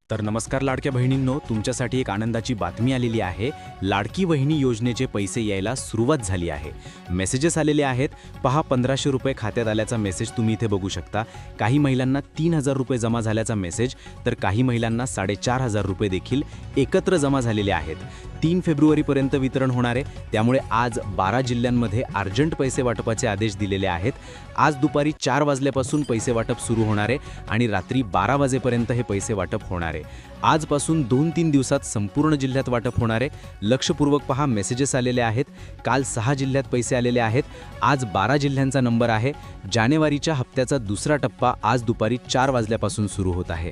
तर नमस्कार लाडक्या बहिणींनो, तुमच्यासाठी एक आनंदाची बातमी आलेली आहे। लाडकी बहिणी योजनेचे पैसे यायला सुरुवात झाली आहे। मेसेजेस आलेले आहेत। पहा, 1500 रुपये खात्यात आल्याचा मेसेज तुम्ही इथे बघू शकता। काही महिलांना 3000 रुपये जमा झाल्याचा मेसेज, तर काही महिलांना 4500 रुपये देखील एकत्र जमा झालेले आहेत। 3 फेब्रुवारीपर्यंत वितरण होणार आहे, त्यामुळे आज 12 जिल्ह्यांमध्ये अर्जंट पैसे वाटपाचे आदेश दिलेले आहेत। आज दुपारी 4 वाजल्यापासून पैसे वाटप सुरू होणार आहे आणि रात्री 12 वाजेपर्यंत हे पैसे वाटप होणार आहे। आजपासून 2-3 दिवसात संपूर्ण जिल्ह्यात वाटप होणार आहे। लक्षपूर्वक पहा, मेसेजेस आलेले आहेत। काल 6 जिल्ह्यात पैसे आलेले आहेत। आज 12 जिल्ह्यांचा नंबर आहे। जानेवारीच्या हप्त्याचा दुसरा टप्पा आज दुपारी 4 वाजल्यापासून सुरू होत आहे।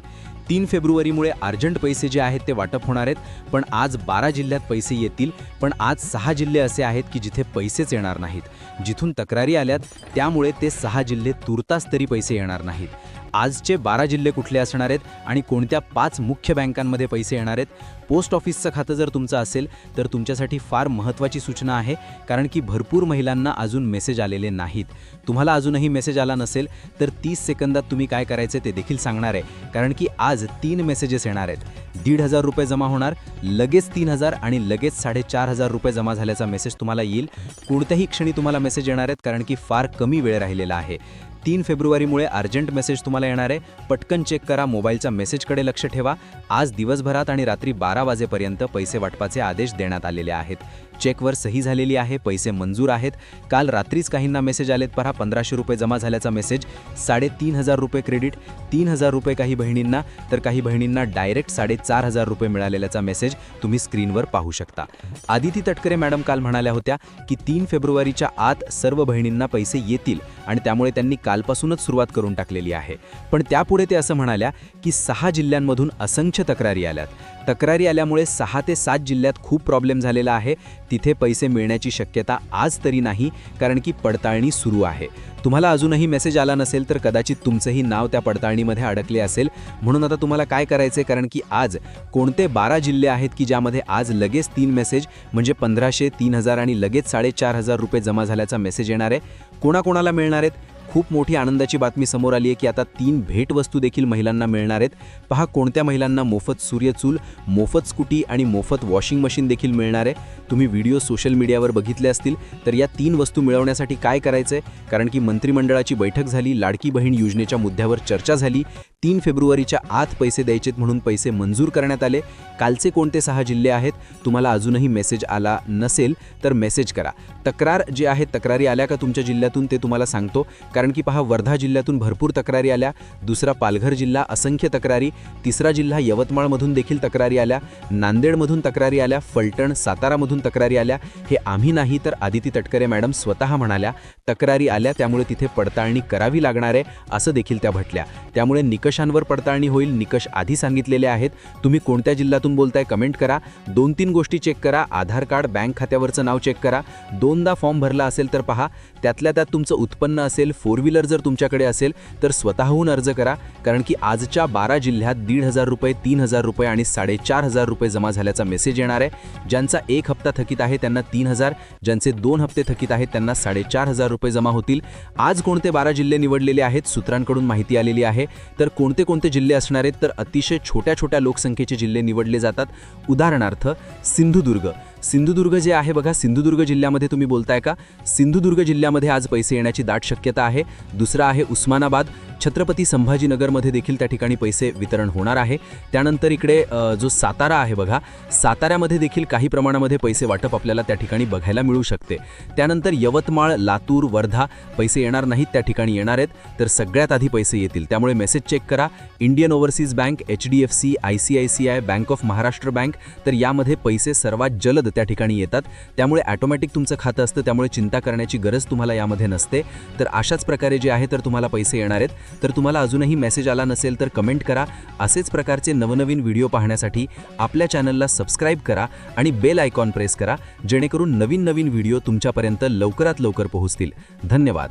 3 फेब्रुवारीमुळे अर्जंट पैसे जे आहेत ते वाटप होणार आहेत, पण आज 12 जिल्ह्यात पैसे येतील। पण आज 6 जिल्हे असे आहेत की जिथे पैसेच येणार नाहीत। जिथून तक्रारी आल्यात त्यामुळे ते 6 जिल्हे तुर्तास तरी पैसे येणार नाहीत। आजचे 12 जिल्हे कुठले असणार आहेत आणि कोणत्या 5 मुख्य बँकांमध्ये पैसे येणार आहेत? पोस्ट ऑफिसचं खातं जर तुमचं असेल तर तुमच्यासाठी फार महत्त्वाची सूचना आहे, कारण की भरपूर महिलांना अजून मेसेज आलेले नाहीत। तुम्हाला अजूनही मेसेज आला नसेल तर 30 सेकंदात तुम्ही काय करायचे ते देखील सांगणार आहे, कारण की आज 3 मेसेजेस येणार आहेत। 1500 रुपये जमा होणार, लगेच 3000 आणि लगेच 4500 रुपये जमा झाल्याचा मेसेज तुम्हाला येईल। कोणत्याही क्षणी तुम्हाला मेसेज येणार आहेत, कारण की फार कमी वेळ राहिलेला आहे। 3 फेब्रुवारीमुळे अर्जंट मेसेज तुम्हाला येणार आहे। पटकन चेक करा, मोबाईलच्या मेसेजकडे लक्ष ठेवा। आज दिवसभरात आणि रात्री 12 वाजेपर्यंत पैसे वाटपाचे आदेश देण्यात आलेले आहेत। चेकवर सही झालेली आहे, पैसे मंजूर आहेत। काल रात्रीच काहींना मेसेज आलेत, पहा 1500 रुपये जमा झाल्याचा मेसेज, 3500 रुपये क्रेडिट, 3000 रुपये काही बहिणींना, तर काही बहिणींना डायरेक्ट 4500 रुपये मिळालेल्याचा मेसेज तुम्ही स्क्रीनवर पाहू शकता। आदिती तटकरे मॅडम काल म्हणाल्या होत्या की 3 फेब्रुवारीच्या आत सर्व बहिणींना पैसे येतील आणि त्यामुळे त्यांनी कालपासूनच सुरुवात करून टाकलेली आहे। पण त्यापुढे ते असं म्हणाल्या की 6 जिल्ह्यांमधून असंख्य तक्रारी आल्यात। तक्रारी आल्यामुळे 6 ते 7 जिल्ह्यात खूप प्रॉब्लेम झालेला आहे। तिथे पैसे मिळण्याची शक्यता आज तरी नाही, कारण की पडताळणी सुरू आहे। तुम्हाला अजूनही मेसेज आला नसेल तर कदाचित तुमचंही नाव त्या पडताळणीमध्ये अडकले असेल। म्हणून आता तुम्हाला काय करायचे, कारण की आज कोणते 12 जिल्हे आहेत की ज्यामध्ये आज लगेच 3 मेसेज म्हणजे 1500, 3000 आणि लगेच 4500 रुपये जमा झाल्याचा मेसेज येणार आहे। कोणाकोणाला मिळणार आहेत? खूप मोठी आनंदाची बातमी समोर आली आहे की आता 3 भेटवस्तू देखील महिलांना मिळणार आहेत। पहा, कोणत्या महिलांना मोफत सूर्यचूल, मोफत स्कूटी आणि मोफत वॉशिंग मशीन देखील मिळणार आहे। तुम्ही व्हिडिओ सोशल मीडियावर बघितले असतील। तर या 3 वस्तू मिळवण्यासाठी काय करायचंय, कारण की मंत्रिमंडळाची बैठक झाली, लाडकी बहीण योजनेच्या मुद्द्यावर चर्चा झाली। 3 फेब्रुवारीच्या आत पैसे द्यायचेत म्हणून पैसे मंजूर करण्यात आले। कालचे कोणते 6 जिल्हे आहेत? तुम्हाला अजूनही मेसेज आला नसेल तर मेसेज करा। तक्रार जे आहे, तक्रारी आल्या का तुमच्या जिल्ह्यातून ते तुम्हाला सांगतो, कारण की पहा, वर्धा जिल्ह्यातून भरपूर तक्रारी आल्या, दुसरा पालघर जिल्हा असंख्य तक्रारी, तिसरा जिल्हा यवतमाळमधून देखील तक्रारी आल्या, नांदेडमधून तक्रारी आल्या, फलटण सातारामधून तक्रारी आल्या। हे आम्ही नाही तर आदिती तटकरे मॅडम स्वतः म्हणाल्या तक्रारी आल्या, त्यामुळे तिथे पडताळणी करावी लागणार आहे असं देखील त्या म्हटल्या। त्यामुळे निकषांवर पडताळणी होईल। निकष आधी सांगितलेले आहेत। तुम्ही कोणत्या जिल्ह्यातून बोलताय कमेंट करा। 2-3 गोष्टी चेक करा, आधार कार्ड, बँक खात्यावरचं नाव चेक करा। 2दा फॉर्म भरला असेल तर पहा, त्यातल्या त्यात तुमचं उत्पन्न असेल, 4 व्हीलर जर तुमच्याकडे असेल तर स्वतःहून अर्ज करा, कारण की आजच्या 12 जिल्ह्यात 1500 रुपये, 3000 रुपये आणि 4500 रुपये जमा झाल्याचा मेसेज येणार आहे। ज्यांचा 1 हप्ता थकीत आहे त्यांना 3000, ज्यांचे 2 हप्ते थकीत आहेत त्यांना 4500 रुपये जमा होतील। आज कोणते 12 जिल्हे निवडलेले आहेत सूत्रांकडून माहिती आलेली आहे। तर कोणते कोणते जिल्हे असणार आहेत, तर अतिशय छोट्या लोकसंख्येचे जिल्हे निवडले जातात। उदाहरणार्थ सिंधुदुर्ग जे आहे बघा, सिंधुदुर्ग जिल्ह्यामध्ये तुम्ही बोलताय का? सिंधुदुर्ग जिल्ह्यामध्ये आज पैसे येण्याची दाट शक्यता आहे। दुसरा आहे उस्मानाबाद, छत्रपती संभाजीनगरमध्ये देखील त्या ठिकाणी पैसे वितरण होणार आहे। त्यानंतर इकडे जो सातारा आहे बघा, साताऱ्यामध्ये देखील काही प्रमाणामध्ये पैसे वाटप आपल्याला त्या ठिकाणी बघायला मिळू शकते। त्यानंतर यवतमाळ, लातूर, वर्धा पैसे येणार नाहीत, त्या ठिकाणी येणार आहेत। तर सगळ्यात आधी पैसे येतील, त्यामुळे मेसेज चेक करा। Indian overseas bank, HDFC, ICICI, bank of Maharashtra bank, तर यामध्ये पैसे सर्वात जलद त्या ठिकाणी येतात। त्यामुळे ऑटोमॅटिक तुमचं खातं असतं, त्यामुळे चिंता करण्याची गरज तुम्हाला यामध्ये नसते। तर अशाच प्रकारे जे आहे तर तुम्हाला पैसे येणार आहेत। तर तुम्हाला अजूनही मेसेज आला नसेल तर कमेंट करा। असेच प्रकारचे नवनवीन व्हिडिओ पाहण्यासाठी आपल्या चॅनलला सबस्क्राईब करा आणि बेल आयकॉन प्रेस करा, जेणेकरून नवीन व्हिडिओ तुमच्यापर्यंत लवकरात लवकर पोहोचतील। धन्यवाद।